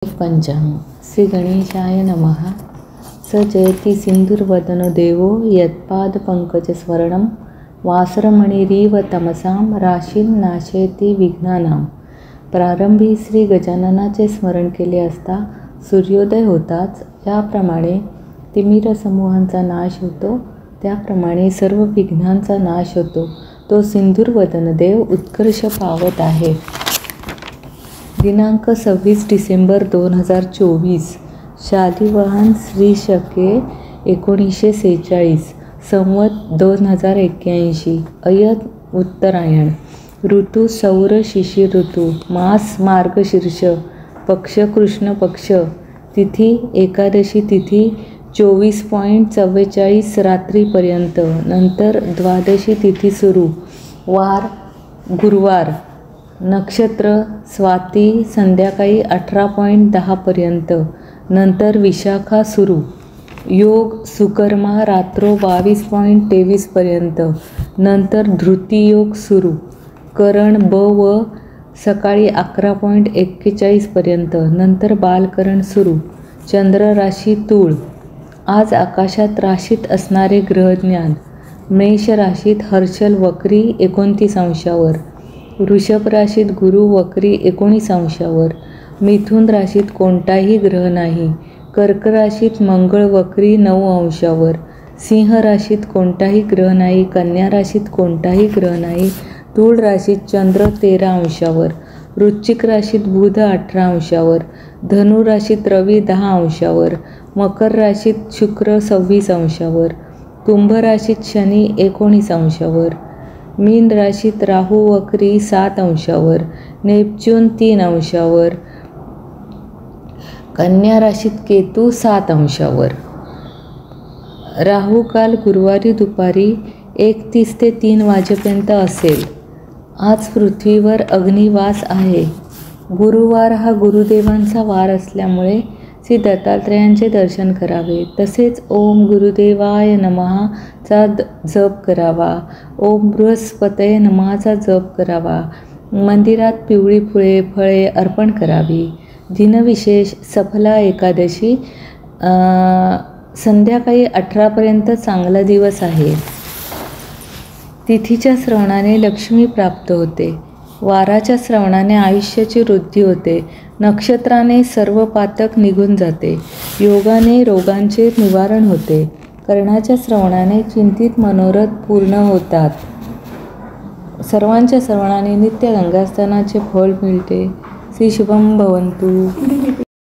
पंचांग श्री गणेशाय नमः। स जयति सिंधुर्वदनो देवो यत्पादपङ्कजस्वर्णं वासरमणिरीव तमसां राशीं नाशयति विघ्नानां। प्रारंभी श्री गजाननाचे स्मरण केले असता सूर्योदय होताच ज्याप्रमाणे तिमिर समूहांचा नाश होतो त्याप्रमाणे सर्व विघ्नांचा नाश होतो। तो सिंधुर्वदन देव उत्कर्ष पावत आहे। दिनांक 26 डिसेंबर 2024 शालिवाहन श्री शके 1946 संवत 2081 अयत उत्तरायण ऋतू सौर शिशिर ऋतू मास मार्गशीर्ष पक्ष कृष्ण पक्ष तिथी एकादशी तिथी 24.44 रात्रीपर्यंत नंतर द्वादशी तिथी सुरू वार गुरुवार नक्षत्र स्वाती संध्याकाळी 18.10 पर्यंत नंतर विशाखा सुरू योग सुकर्मा रात्र 22.23 पर्यंत नंतर धृती योग सुरू करण ब व सकाळी 11.41 पर्यंत नंतर बालकरण सुरू चंद्र राशी तूळ आज आकाशात राशीत असणारे ग्रहज्ञान मेष राशीत हर्षल वक्री 29 अंशावर वृषभ राशीत गुरु वक्री 19 अंशावर मिथुन राशीत कोणताही ग्रह नाही कर्क राशीत मंगळ वक्री 9 अंशावर सिंह राशीत कोणताही ग्रह नाही कन्या राशीत कोणताही ग्रह नाही तुळ राशीत चंद्र 13 अंशावर वृश्चिक राशीत बुध 18 अंशावर धनु राशीत रवी 10 अंशावर मकर राशीत शुक्र 26 अंशावर कुंभ राशीत शनी 19 अंशावर मीन राशीत राहू वक्री 7 अंशावर नेपच्यून 3 अंशावर कन्या राशीत केतू 7 अंशावर राहू काल गुरुवारी दुपारी 1:30 ते 3 वाजेपर्यंत असेल। आज पृथ्वीवर अग्निवास आहे। गुरुवार हा गुरुदेवांचा वार असल्यामुळे श्री दत्तात्रेयांचे दर्शन करावे तसेच ओम गुरुदेवाय नमः चा जप करावा ओम बृहस्पतये नमः चा जप करावा मंदिरात पिवळी फळे अर्पण करावी। दिनविशेष सफला एकादशी संध्याकाळी 18 पर्यंत चांगला दिवस आहे। तिथीच्या श्रवणाने लक्ष्मी प्राप्त होते वाराच्या श्रवणाने आयुष्याची वृद्धी होते नक्षत्राने सर्व पातक निघून जाते योगाने रोगांचे निवारण होते कर्णाच्या श्रवणाने चिंतित मनोरथ पूर्ण होतात सर्वांच्या श्रवणाने नित्य गंगास्नानाचे फळ मिळते। श्री शुभम भवन्तु।